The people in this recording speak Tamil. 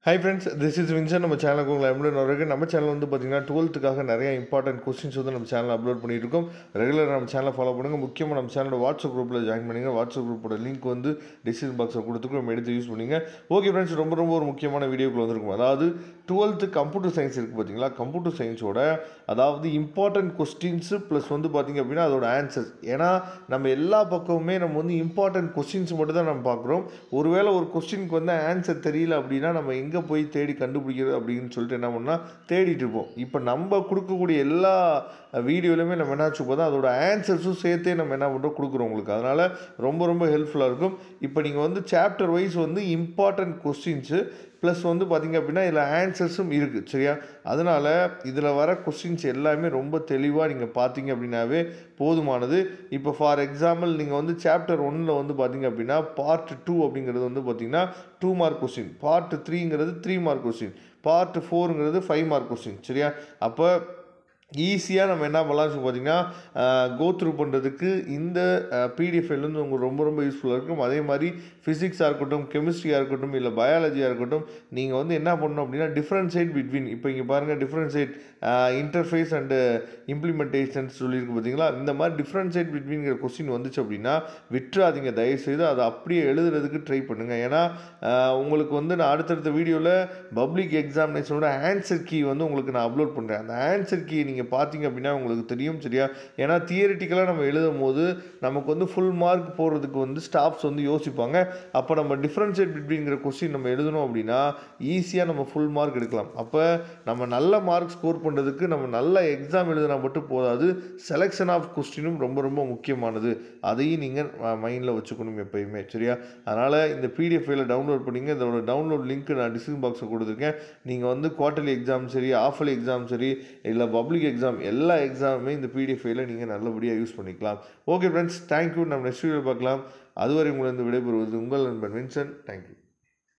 Hi friends, this is Vincent. நம்ம சேனலுக்கு உங்களை அன்புடன் வரவேற்கிறேன். நம்ம சேனல் வந்து பார்த்தீங்கன்னா 12th நிறைய இம்பார்ட்டன்ட் கொஸ்டின்ஸ் வந்து நம்ம சேனலில் அப்லோட் பண்ணிட்டு இருக்கோம். ரெகுலராக நம்ம சேனலை ஃபாலோ பண்ணுங்கள். முக்கியமாக நம்ம சேனலோட வாட்ஸ்அப் குரூப்பில் ஜாயின் பண்ணுங்க. வாட்ஸ்அப் குரூப்போட லிங்க் வந்து டிஸ்கிரிப்ஷன் பாக்ஸில் கொடுத்துருக்கோம். நம்ம எடுத்து யூஸ் பண்ணிங்க. ஓகே ஃப்ரெண்ட்ஸ், ரொம்ப ஒரு முக்கியமான வீடியோக்குள்ள வந்திருக்கும். அதாவது 12th கம்ப்யூட்டர் சயின்ஸ் இருக்குது பார்த்தீங்களா, கம்ப்யூட்டர் சயின்ஸோட அதாவது இம்பார்ட்டன்ட் கொஸ்டின்ஸு ப்ளஸ் வந்து பார்த்திங்க அப்படின்னா அதோட ஆன்சர்ஸ். ஏன்னா நம்ம எல்லா பக்கமுமே நம்ம வந்து இம்பார்ட்டன்ட் கொஸ்டின்ஸ் மட்டும் தான் நம்ம பார்க்குறோம். ஒருவேளை ஒரு கொஸ்டினுக்கு வந்து ஆன்சர் தெரியல அப்படின்னா நம்ம எங்கே போய் தேடி கண்டுபிடிக்கிறது அப்படின்னு சொல்லிட்டு என்ன பண்ணால் தேடிட்டு இருப்போம். இப்போ நம்ம கொடுக்கக்கூடிய எல்லா வீடியோலையுமே நம்ம என்ன வச்சுப்போம், அதோட ஆன்சர்ஸும் சேர்த்தே நம்ம என்ன பண்ணுறோம் கொடுக்குறோம் உங்களுக்கு. அதனால் ரொம்ப ஹெல்ப்ஃபுல்லாக இருக்கும். இப்போ நீங்கள் வந்து சாப்டர் வைஸ் வந்து இம்பார்ட்டன்ட் கொஸ்டின்ஸு ப்ளஸ் வந்து பார்த்திங்க அப்படின்னா இதில் ஆன்சர்ஸும் இருக்குது, சரியா? அதனால் இதில் வர கொஸ்டின்ஸ் எல்லாமே ரொம்ப தெளிவாக நீங்கள் பார்த்தீங்க அப்படின்னாவே போதுமானது. இப்போ ஃபார் எக்ஸாம்பிள் நீங்கள் வந்து சாப்டர் 1 வந்து பார்த்திங்க அப்படின்னா பார்ட் 2 அப்படிங்கிறது வந்து பார்த்திங்கன்னா 2 மார்க் கொஸ்டின், பார்ட் 3ங்கிறது 3 மார்க் கொஸ்டின், பார்ட் 4ங்கிறது 5 மார்க் கொஸ்டின், சரியா? அப்போ ஈஸியாக நம்ம என்ன பண்ணலாம் பார்த்தீங்கன்னா கோ த்ரூ பண்ணுறதுக்கு இந்த பிடிஎஃப் ஃபைல் வந்து உங்களுக்கு ரொம்ப யூஸ்ஃபுல்லாக இருக்கும். அதே மாதிரி ஃபிசிக்ஸாக இருக்கட்டும், கெமிஸ்ட்ரியாக இருக்கட்டும், இல்லை பயாலஜியாக இருக்கட்டும், நீங்கள் வந்து என்ன பண்ணணும் அப்படின்னா டிஃப்ரென்ஷியேட் பிட்வீன், இப்போ இங்கே பாருங்கள் டிஃப்ரென்ஷியேட் இன்டர்ஃபேஸ் அண்டு இம்ப்ளிமெண்டேஷன்ஸ் சொல்லியிருக்கு பார்த்தீங்களா, இந்த மாதிரி டிஃப்ரென்ஷியேட் பிட்வீன்கிற கொஸ்டின் வந்துச்சு அப்படின்னா விட்டுறாதீங்க, தயவுசெய்து அதை அப்படியே எழுதுறதுக்கு ட்ரை பண்ணுங்கள். ஏன்னா உங்களுக்கு வந்து நான் அடுத்தடுத்த வீடியோவில் பப்ளிக் எக்ஸாமினேஷனோட ஆன்சர் கீ வந்து உங்களுக்கு நான் அப்லோட் பண்ணுறேன். அந்த ஆன்சர் கீ நீங்கள் பார்த்தீங்க அப்படின்னா உங்களுக்கு தெரியும், சரியா? ஏன்னா தியரிட்டிக்கலாக நம்ம எழுதும் போது நமக்கு வந்து ஃபுல் மார்க் போடுறதுக்கு வந்து ஸ்டாஃப்ஸ் வந்து யோசிப்பாங்க. அப்போ நம்ம டிஃப்ரென்ஷியேட் பிட்வீன்கிற கொஸ்டின் நம்ம எழுதணும் அப்படின்னா ஈஸியாக நம்ம ஃபுல் மார்க் எடுக்கலாம். அப்போ நம்ம நல்ல மார்க் ஸ்கோர் பண்ணுறதுக்கு நம்ம நல்ல எக்ஸாம் எழுதினா மட்டும் போதாது, செலெக்ஷன் ஆஃப் கொஸ்டினும் ரொம்ப முக்கியமானது. அதையும் நீங்கள் மைண்டில் வச்சுக்கணும் எப்பயுமே, சரியா? அதனால் இந்த பிடிஎஃப் ஃபைலை டவுன்லோட் பண்ணிங்க. இதோட டவுன்லோட் லிங்க் நான் டிஸ்கிரிப்ஷன் பாக்ஸில் கொடுத்துருக்கேன். நீங்கள் வந்து குவார்ட்டர்லி எக்ஸாம் சரி, ஆஃபர்லி எக்ஸாம் சரி, இல்லை பப்ளிக் எக்ஸாம், எல்லா எக்ஸாமுமே இந்த பிடிஎஃப் ஃபைலை நீங்கள் நல்லபடியாக யூஸ் பண்ணிக்கலாம். Okay friends, thank you. நம்ம நெக்ஸ்ட் வீடியோ பார்க்கலாம். அதுவரை உங்களிடம் விடைபெறுவது உங்கள் நண்பன் வின்சென்ட். தேங்க்யூ.